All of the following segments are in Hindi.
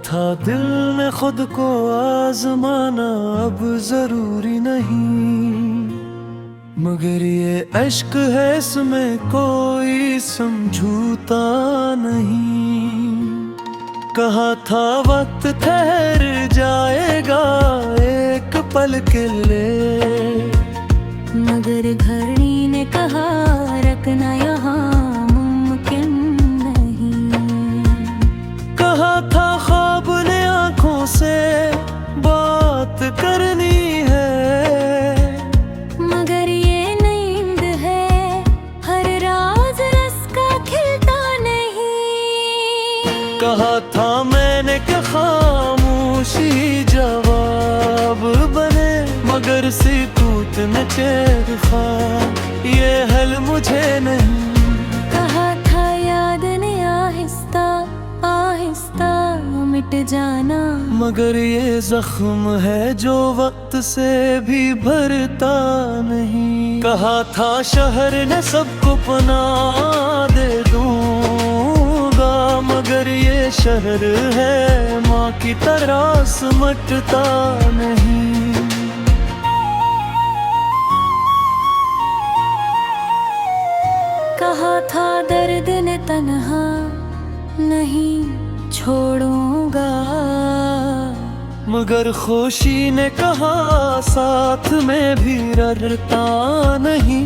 था दिल ने खुद को आजमाना अब जरूरी नहीं, मगर ये अश्क है इसमें कोई समझौता नहीं। कहा था वक्त ठहर जाएगा एक पल के लिए, मगर घड़ी ने कहा रखना यहाँ मुमकिन नहीं। कहा था ख्वाब ने आंखों से बात करनी है, मगर ये नींद है हर राज रस का खिलता नहीं। कहा था मैंने कि खामोशी जवाब बने, मगर सिकूत न चैन खा ये हल मुझे नहीं। कहा था याद ने आहिस्ता आहिस्ता मिट जाना, मगर ये जख्म है जो वक्त से भी भरता नहीं। कहा था शहर ने सबको पनाह दे दूंगा, मगर ये शहर है माँ की तरह सिमटता नहीं। कहा था दर्द ने तन्हा नहीं छोड़ूंगा, मगर खुशी ने कहा साथ में भी डरता नहीं।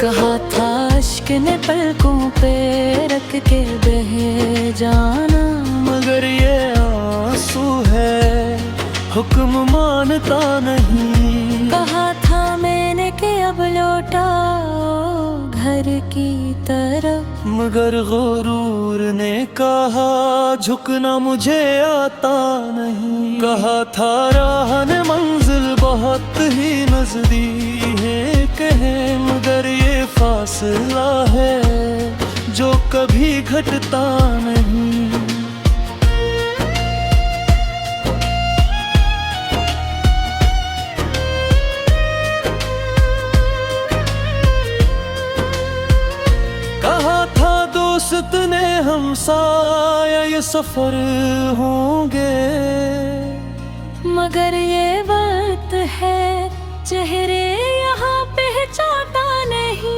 कहा था इश्क ने पलकों पे रख के बह जाना, मगर ये आंसू है हुक्म मानता नहीं। कहा था मैंने कि अब लौटाओ घर की तरफ, मगर गुरूर ने कहा झुकना मुझे आता नहीं। कहा था राह ने मंजिल बहुत ही नजदीक है, मगर ये फासला है जो कभी घटता नहीं। कहा था दोस्त ने हम साया ये सफर होंगे, मगर ये वक्त है चेहरे यहाँ पहचानता नहीं।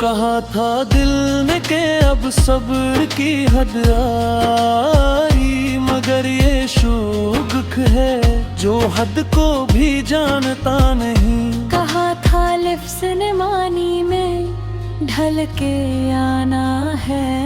कहा था दिल ने के अब सब्र की हद आई, मगर ये शोक है जो हद को भी जानता नहीं। कहा था लिफ्स ने मानी में ढल के आना है,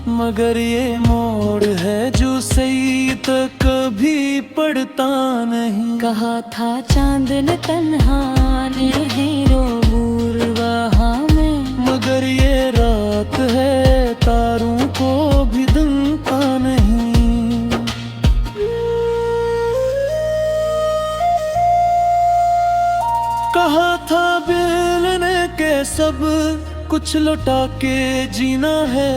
मगर ये मोड़ है जो सही तक कभी पड़ता नहीं। कहा था चांद ने तन्हा नहीं रोबूर वहाँ में, मगर ये रात है तारों को भी दुनता नहीं। कहा था मिलने के सब कुछ लौटा के जीना है,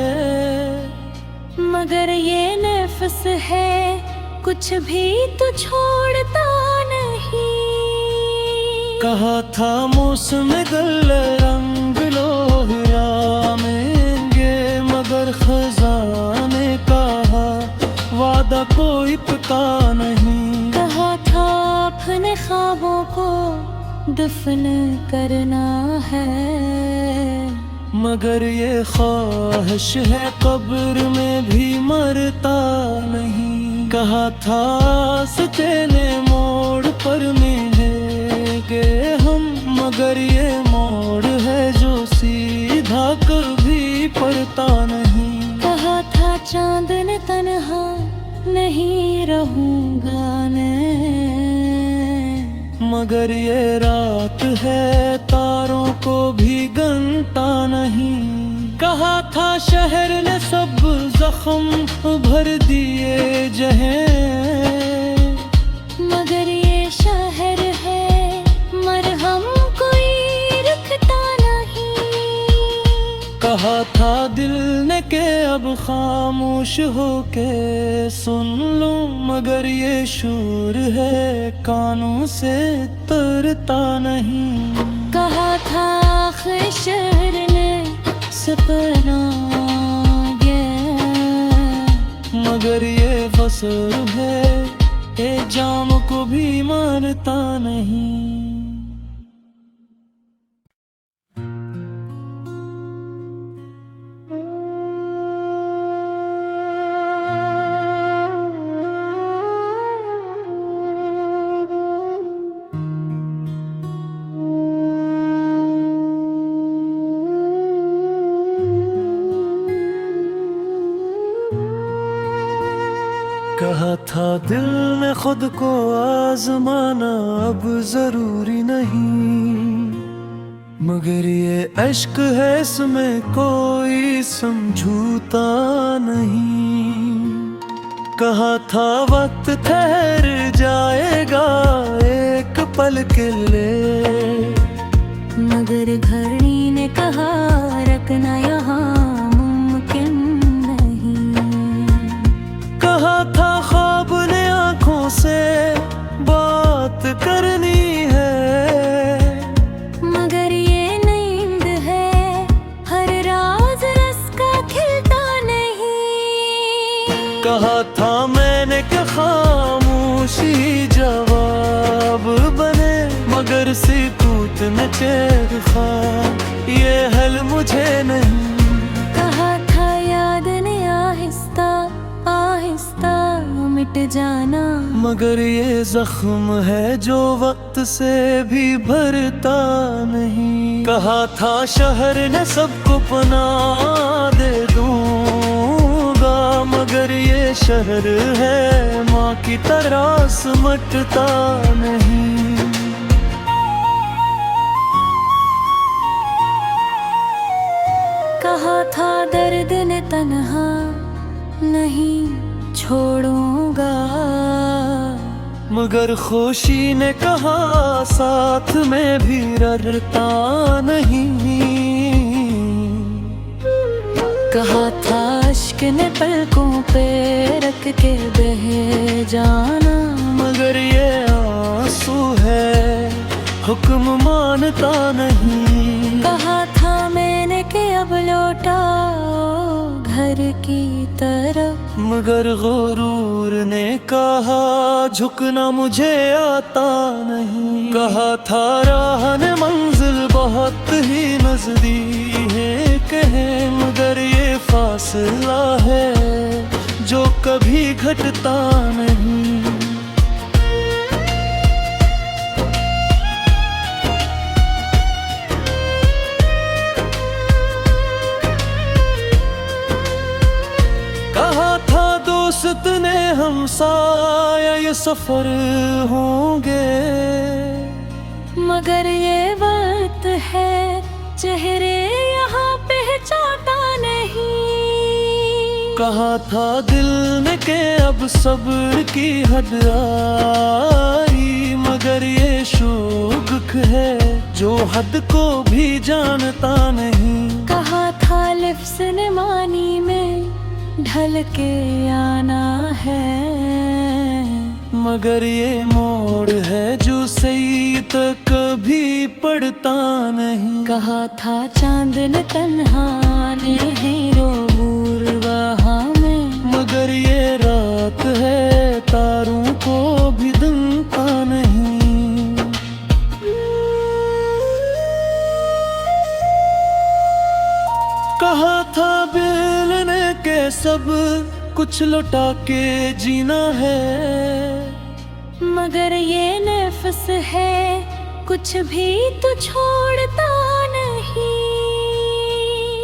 मगर ये नफस है कुछ भी तो छोड़ता नहीं। कहा था मौसम गल रंग लोहिरामेंगे, मगर खजाने कहा वादा कोई पका नहीं। कहा था अपने ख्वाबों को दफन करना है, मगर ये ख्वाहिश है कब्र में भी मरता नहीं। कहा था सचेले मोड़ पर मिलेंगे हम, मगर ये मोड़ है जो सीधा कभी पड़ता नहीं। कहा था चांद ने तन्हा नहीं रहूंगा मगर ये रात है तारों को भी गनता नहीं। कहा था शहर ने सब जख्म भर दिए जहें, मगर ये शहर है मरहम कोई रखता नहीं। कहा था दिल ने के अब खामोश होके सुन लूं, मगर ये शूर है कानों से तरता नहीं। कहा था आखिर शहर ने सपना मगर ये फसल है, ये जाम को भी मारता नहीं। कहा था दिल ने खुद को आजमाना अब जरूरी नहीं, मगर ये अश्क है इसमें कोई समझौता नहीं। कहा था वक्त ठहर जाएगा एक पल के लिए, मगर घड़ी ने कहा रखना यहाँ मुमकिन नहीं। कहा था ख्वाब ने आंखों से बात करनी है, मगर ये नींद है हर राज रस का खिलता नहीं। कहा था मैंने कि खामोशी जवाब बने, मगर सुकूत ने चैन खा ये हल मुझे नहीं। कहा था याद ने आहिस्ता आहिस्ता मिट जाना, मगर ये जख्म है जो वक्त से भी भरता नहीं। कहा था शहर ने सबको पनाह दे दूंगा, मगर ये शहर है माँ की तरह सिमटता नहीं। कहा था दर्द ने तन्हा नहीं छोड़ूंगा, मगर खुशी ने कहा साथ में भी डरता नहीं। कहा था इश्क ने पलकों पे रख के बह जाना, मगर ये आंसू है हुक्म मानता नहीं। कहा था मैंने कि अब लौटाओ घर की तरफ, मगर गुरूर ने कहा झुकना मुझे आता नहीं। कहा था राह ने मंजिल बहुत ही नजदीक है, मगर ये फासला है जो कभी घटता नहीं। कहा था दोस्त ने हमसाया ये सफर होंगे, मगर ये वक्त है चेहरे यहाँ पहचानता नहीं। कहा था दिल ने के अब सब्र की हद आई, मगर ये शोक है जो हद को भी जानता नहीं। कहा था लिफ्स ने मानी में ढल के आना है, मगर ये मोड़ है जो सही तक कभी पड़ता नहीं। कहा था चांद ने तन्हा ने हीरो वहाँ में, मगर ये रात है तारों को भी दिखता नहीं। कहा था बिलने के सब कुछ लौटा के जीना है, मगर ये नफ्स है कुछ भी तो छोड़ता नहीं।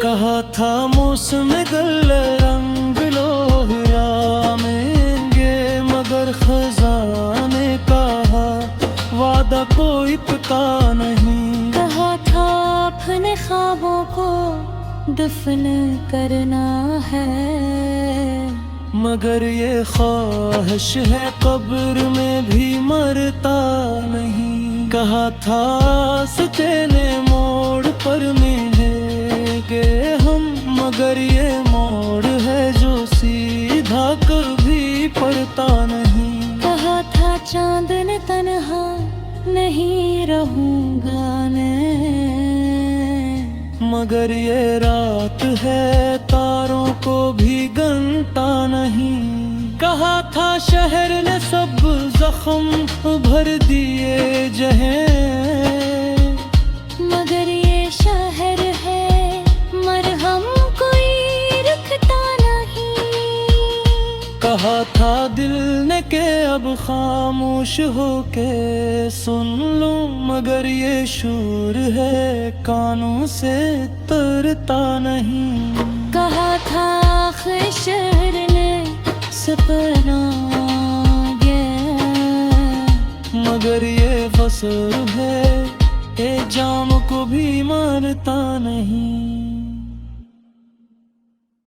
कहा था मौसम गल रंग लोहिरामेंगे, मगर खजाने कहा वादा कोई पका नहीं। कहा था अपने ख्वाबों को दफन करना है, मगर ये ख्वाहिश है कब्र में भी मरता नहीं। कहा था सचेले मोड़ पर मिलेंगे हम, मगर ये मोड़ है जो सीधा कभी पड़ता नहीं। कहा था चांद ने तन्हा नहीं रहूंगा मैं, मगर ये रात है तारों को भी गनता नहीं। कहा था शहर ने सब जख्म भर दिए जहें, मगर ये शहर है मरहम कोई रखता नहीं। कहा था दिल ने के अब खामोश हो के सुन लूं, मगर ये शूर है कानों से तरता नहीं। कहा था आखिर शहर ने सपना ये, मगर ये फसल है, ये जाम को भी मारता नहीं।